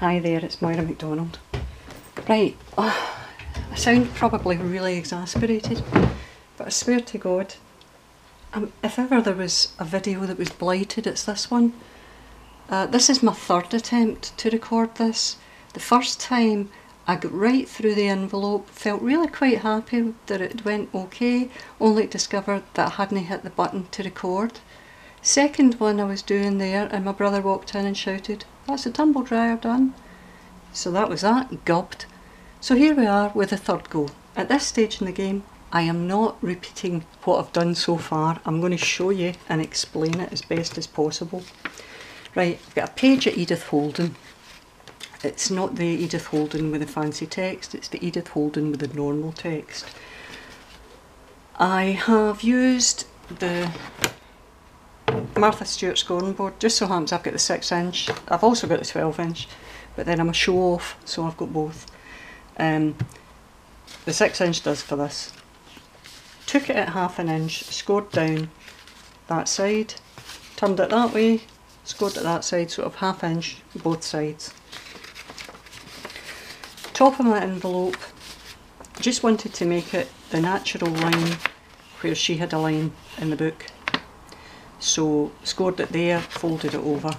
Hi there, it's Moira McDonald. Right, I sound probably really exasperated, but I swear to God, if ever there was a video that was blighted, it's this one. This is my third attempt to record this. The first time I got right through the envelope, felt really quite happy that it went okay, only to discover that I hadn't hit the button to record. Second one I was doing there and my brother walked in and shouted, "That's the tumble dryer done." So that was that, gubbed. So here we are with the third go. At this stage in the game, I am not repeating what I've done so far. I'm going to show you and explain it as best as possible. Right, I've got a page at Edith Holden. It's not the Edith Holden with the fancy text, it's the Edith Holden with the normal text. I have used the Martha Stewart scoring board. Just so happens I've got the 6-inch. I've also got the 12-inch, but then I'm a show off, so I've got both. The 6-inch does for this. Took it at ½ an inch, scored down that side, turned it that way, scored it that side, sort of ½ inch both sides. Top of my envelope, just wanted to make it the natural line where she had a line in the book. So scored it there, folded it over.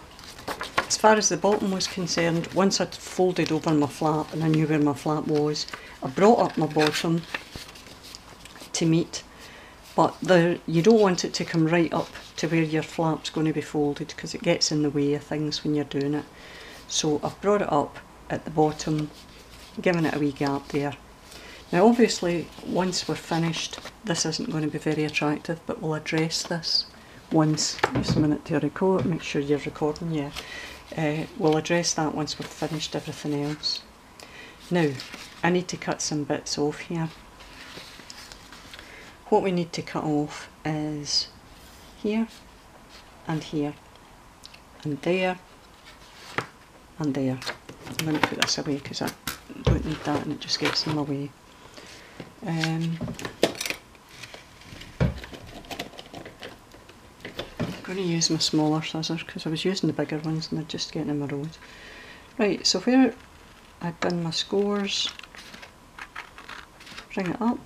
As far as the bottom was concerned, once I'd folded over my flap and I knew where my flap was, I brought up my bottom to meet, but you don't want it to come right up to where your flap's going to be folded because it gets in the way of things when you're doing it. So I've brought it up at the bottom, giving it a wee gap there. Now obviously once we're finished, this isn't going to be very attractive, but we'll address this once. Just a minute to record, make sure you're recording, yeah. We'll address that once we've finished everything else. Now, I need to cut some bits off here. What we need to cut off is here, and here, and there, and there. I'm going to put this away because I don't need that and it just gets in my way. I'm going to use my smaller scissors because I was using the bigger ones and they're just getting in my road. Right, so where I've done my scores, bring it up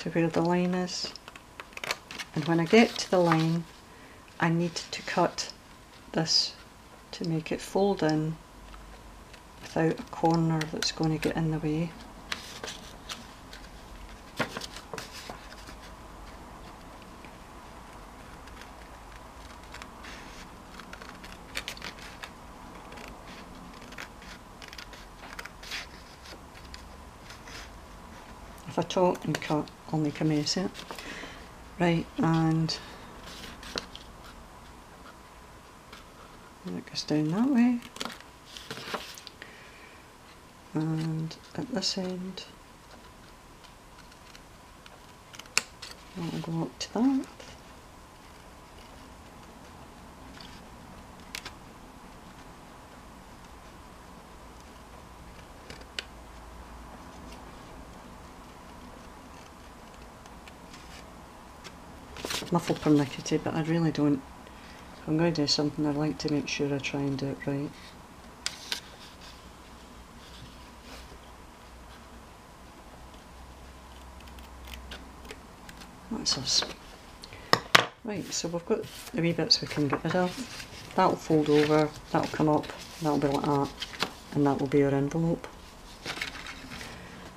to where the line is, and when I get to the line I need to cut this to make it fold in without a corner that's going to get in the way. If I talk and cut, I'll make a mess of it. Right, and it goes down that way. And at this end, I'll go up to that. Muffle pernickety, but I really don't. If I'm going to do something, I'd like to make sure I try and do it right. That's us. Right, so we've got the wee bits we can get rid of. That'll fold over, that'll come up, that'll be like that, and that will be our envelope.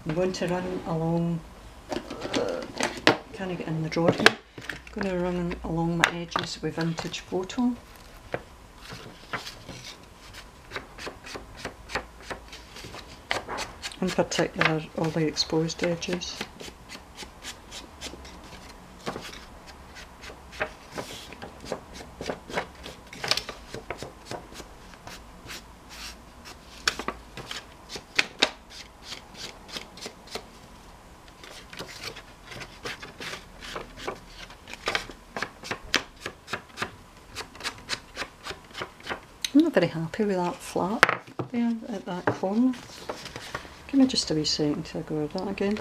I'm going to run along, can I get in the drawer here? I'm going to run along my edges with vintage photo. In particular, all the exposed edges. I'm not very happy with that flap there at that corner. Give me just a wee second to go over that again.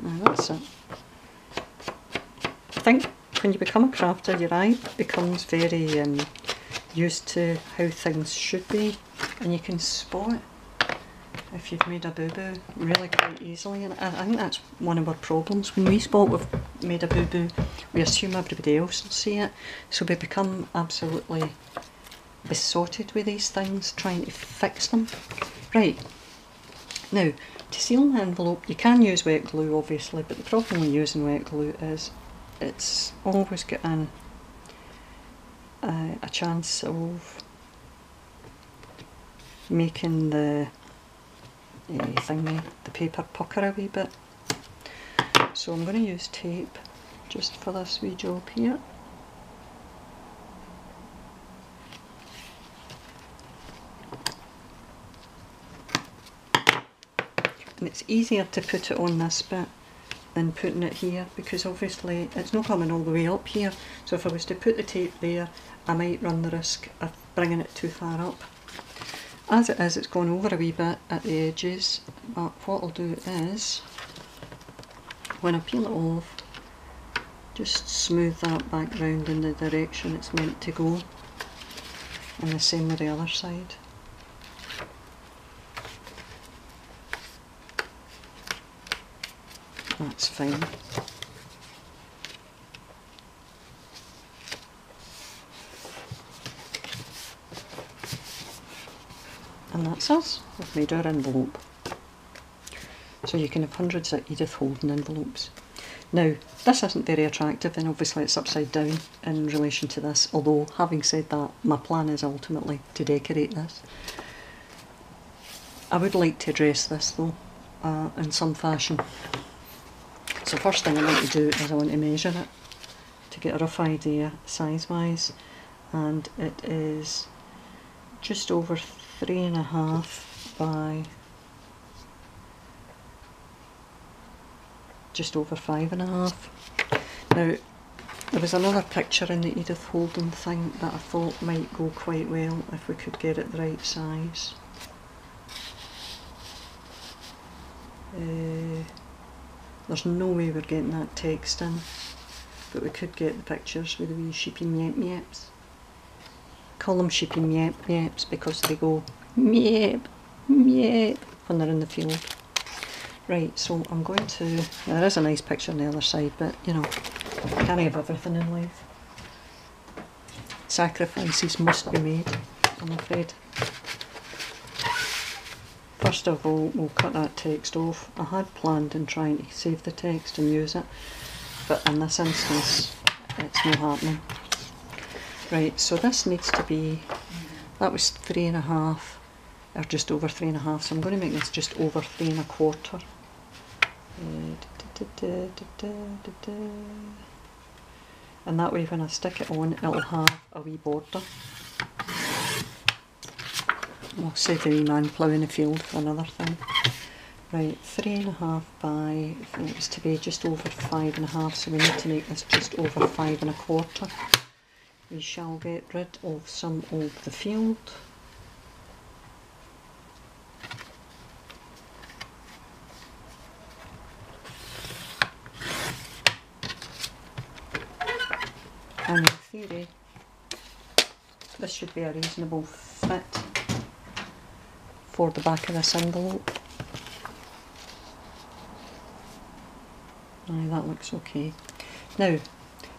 Now that's it. I think when you become a crafter, your eye becomes very used to how things should be, and you can spot if you've made a boo-boo really quite easily. And I think that's one of our problems. When we spot we've made a boo-boo, we assume everybody else will see it, so we become absolutely besotted with these things, trying to fix them. Right, now to seal the envelope you can use wet glue obviously, but the problem with using wet glue is it's always got a chance of making the the paper pucker a wee bit. So I'm going to use tape just for this wee job here. And it's easier to put it on this bit than putting it here, because obviously it's not coming all the way up here, so if I was to put the tape there I might run the risk of bringing it too far up. As it is, it's gone over a wee bit at the edges, but what I'll do is, when I peel it off, just smooth that back round in the direction it's meant to go, and the same with the other side. That's fine. And that's us. We've made our envelope. So you can have hundreds of Edith Holden envelopes. Now, this isn't very attractive, and obviously it's upside down in relation to this, although having said that, my plan is ultimately to decorate this. I would like to dress this though, in some fashion. So first thing I want to do is I want to measure it to get a rough idea size-wise, and it is just over 3.5 by just over 5.5. Now, there was another picture in the Edith Holden thing that I thought might go quite well if we could get it the right size. There's no way we're getting that text in, but we could get the pictures with the wee sheepy meep meeps. Call them sheepy meep meeps because they go meep meep when they're in the field. Right, so I'm going to, there is a nice picture on the other side, but you know, you can't have everything in life. Sacrifices must be made, I'm afraid. First of all, we'll cut that text off. I had planned on trying to save the text and use it, but in this instance, it's not happening. Right, so this needs to be, that was 3.5, or just over 3.5, so I'm going to make this just over 3.25. And that way when I stick it on, it'll have a wee border. We'll save the wee man ploughing the field for another thing. Right, 3.5 by, it was to be just over 5.5, so we need to make this just over 5.25. We shall get rid of some of the field. And in theory, this should be a reasonable fit for the back of this envelope. Aye, that looks okay. Now,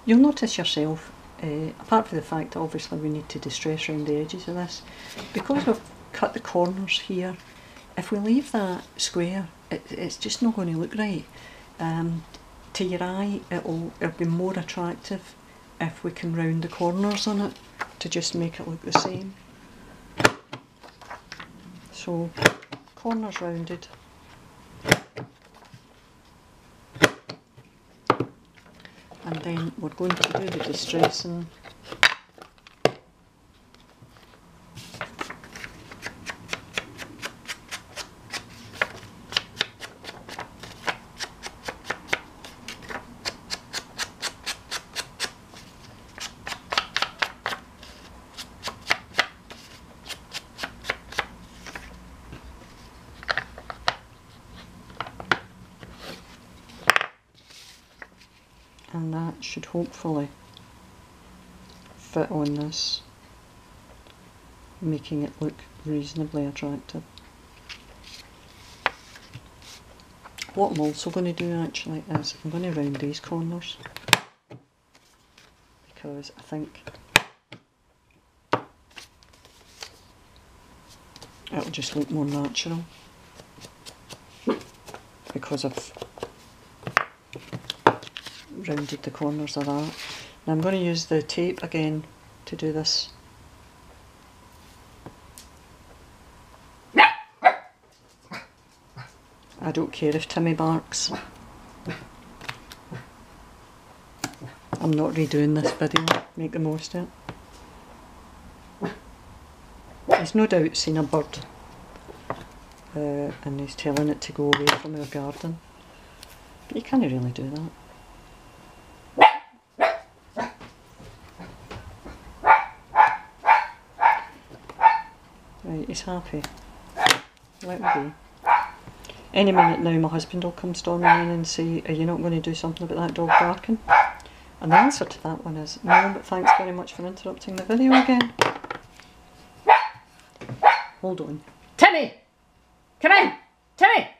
you'll notice yourself, apart from the fact that obviously we need to distress around the edges of this, because we've cut the corners here, if we leave that square, it's just not going to look right. To your eye, it'll be more attractive if we can round the corners on it to just make it look the same. So, corners rounded. And then we're going to do the distressing. And that should hopefully fit on this making it look reasonably attractive. What I'm also going to do actually is I'm going to round these corners, because I think it'll just look more natural because I've rounded the corners of that. Now I'm going to use the tape again to do this. I don't care if Timmy barks. I'm not redoing this video, make the most of it. He's no doubt seen a bird and he's telling it to go away from our garden, but you can't really do that. Right, he's happy. Let me be. Any minute now my husband will come storming in and say, are you not going to do something about that dog barking? And the answer to that one is no, but thanks very much for interrupting the video again. Hold on. Timmy! Come in! Timmy!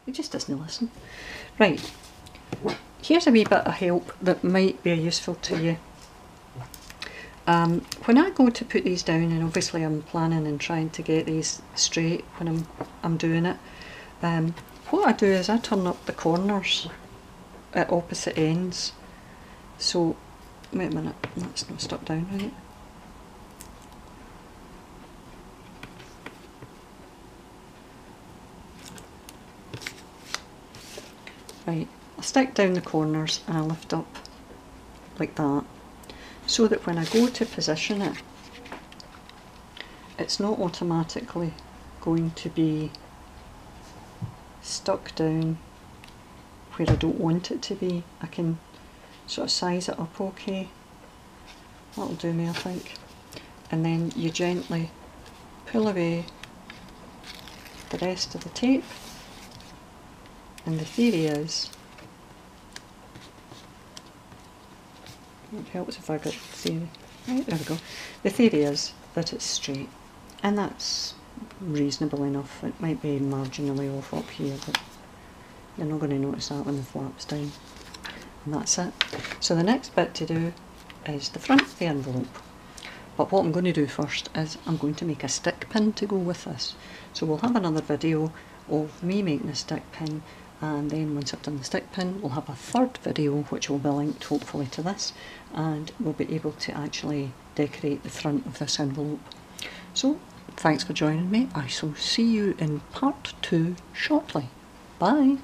He just doesn't listen. Right, here's a wee bit of help that might be useful to you. When I go to put these down, and obviously I'm planning and trying to get these straight when I'm doing it, what I do is I turn up the corners at opposite ends. So, wait a minute, that's not stuck down right. Right, I stick down the corners and I lift up like that, so that when I go to position it, it's not automatically going to be stuck down where I don't want it to be. I can sort of size it up okay. That'll do me, I think. And then you gently pull away the rest of the tape. And the theory is, it helps if I got the theory. Right, there we go. The theory is that it's straight, and that's reasonable enough. It might be marginally off up here, but you're not going to notice that when the flap's down. And that's it. So the next bit to do is the front of the envelope. But what I'm going to do first is I'm going to make a stick pin to go with this. So we'll have another video of me making a stick pin, and then once I've done the stick pin we'll have a third video which will be linked hopefully to this, and we'll be able to actually decorate the front of this envelope. So thanks for joining me. I shall see you in part 2 shortly. Bye!